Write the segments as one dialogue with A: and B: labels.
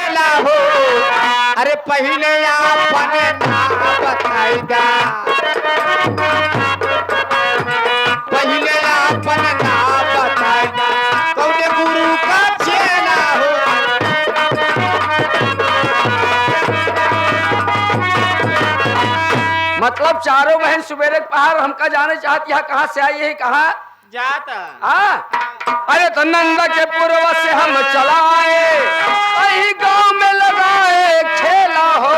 A: चेला हो अरे पहले अपने नाम बताइदा पहले अपने नाम बताइदा कौने गुरु का चेला हो
B: मतलब चारों बहन सवेरे पहाड़ हमका जाने चाहती है कहाँ से आई है कहाँ
A: जाता
B: अरे तो नंदा के पूर्व से हम चलाए वही गांव में लगाए खेला हो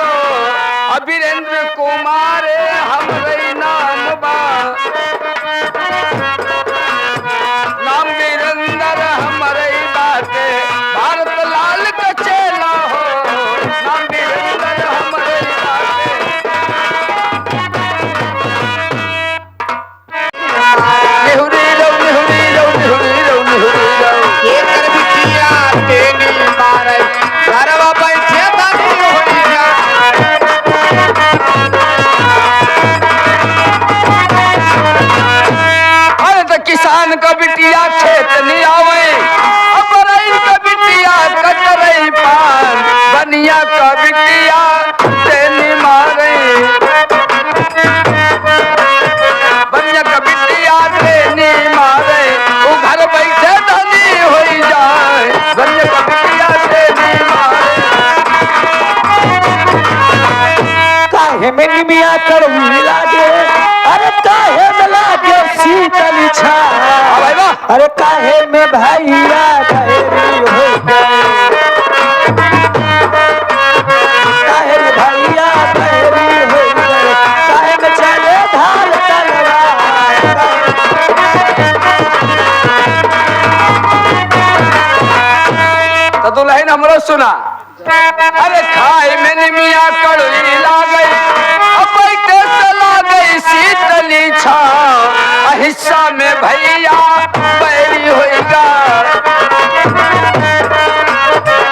B: अब वीरेंद्र कुमार हमरे नाम बा नाम वीरेंद्र हमरे बाटे भारत लाल का चेला हो नाम वीरेंद्र हमरे बाटे निहुरी लो निहुरी लो निहुरी लो निहुरी लो
A: ये कर बिटिया तेनी मारे घरवा बैठे दानी होई जा
B: अरे तो किसान का बिटिया खेत नहीं आवे अपराइन का बिटिया कटरई पान बनिया का बिटिया तेनी मारे बनिया का बिटिया तेनी मारे वो घर बैठे धनी हो जाए बनिया का बिटिया तेनी मारे
C: काहे में निमिया कड़वी लागे अरे काहे में लागे शीतल छा
B: भाई वाह
C: अरे काहे में भैया ढेरी हो गए काहे में भैया ढेरी हो गए काहे में चले ढाल तलवार
B: तो दुल्हन हमरो सुना अरे खाए में निमिया कड़वी लागे अब कैसे लागे शीतली छा हिस्सा में भैया बैरी होएगा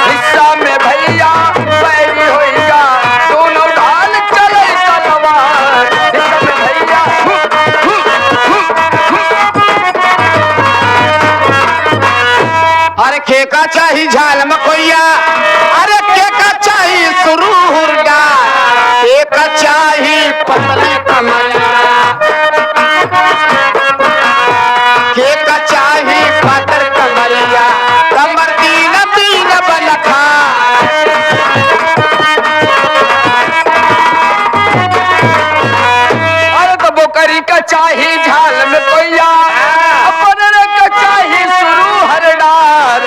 B: हिस्सा में भैया बैरी होएगा दोनों ढाल चले तलवार हिस्सा में भैया
A: अरे खेका चाही झाल मकोइया अरे केका चाही सुरूर डाल केका चाही पतली कमरिया केका चाही पातर कमरिया कमर दीन दीन बलखा
B: अरे तो बोकरी का चाही झाल में कोइया अपन का चाही शुरू हर डार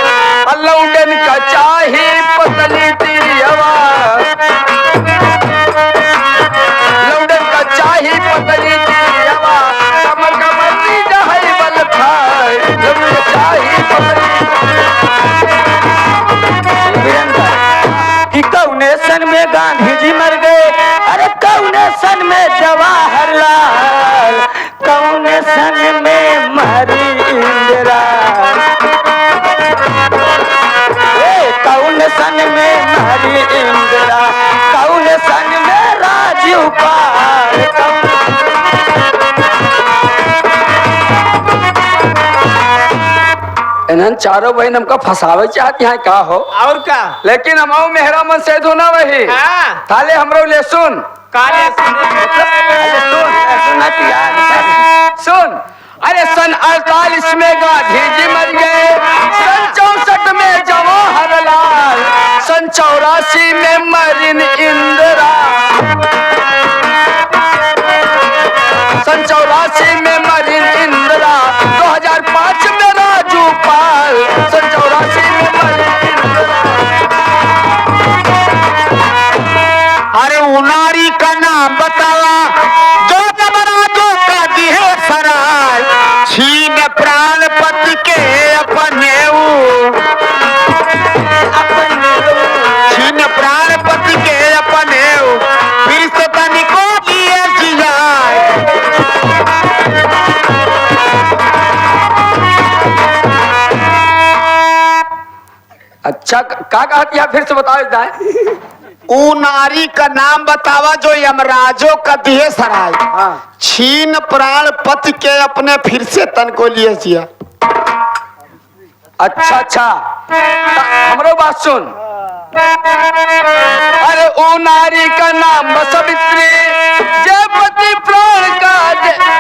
B: लौंडन का चाही पतली तिरियवा लौंडन का चाही पतली तिरियवा कमर कमर दी जहई बल खाए लौंडन का चाही पतली
C: कि कौने सन में गांधी जी मर गए अरे कौने सन में जवाहरलाल कौने सन में मरी इंदिरा कौन सन में मरी इंदिरा कौन सन में राजीव पाल
B: इन्हन चारों बहन हमका फंसावे चाहती हैं का हो
A: और का
B: लेकिन हम मेहरा मन से धोना वही
A: हाँ
B: ताले हमरो ले सुन
A: काले
B: सुन अरे सन 48 में गांधी जी मर गए सन 64 में जवाहरलाल सन 84 में मरीन इंदिरा सन 84 में मरीन इंदिरा 2005 में राजू पाल सन 84 में मरीन इंदिरा
A: अरे उनारी का नाम बतावा जो जबराजो का दिहे सराय छीन प्राण पति के अपने छीन प्राण पति के अपने फिर से तनिको दिए जियाए
B: अच्छा का कहती है फिर से बताओ जाए
A: ऊ नारी का नाम बतावा जो यमराजो का दिहे सराय छीन प्राण पति के अपने फिर से तन को लिए जिया
B: अच्छा अच्छा हमरो बात सुन नारी का नाम सावित्री, जय पति प्राण का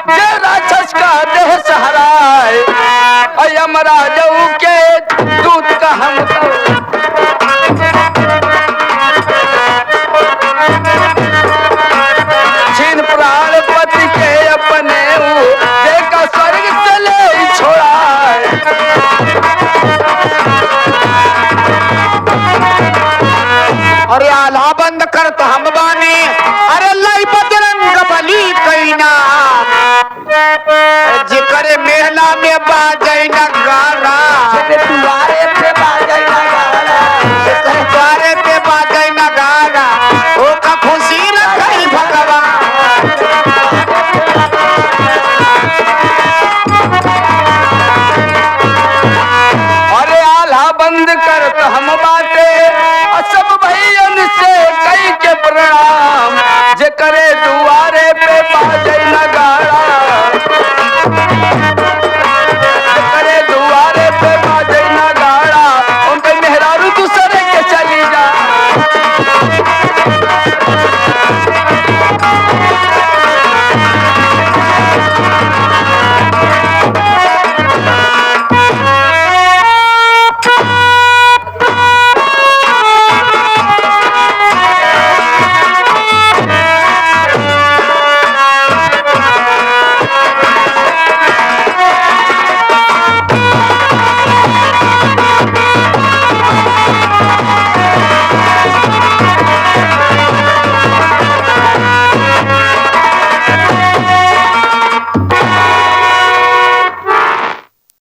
B: जय राक्षस का देह सहाराय, यमराज के दूत का हम तो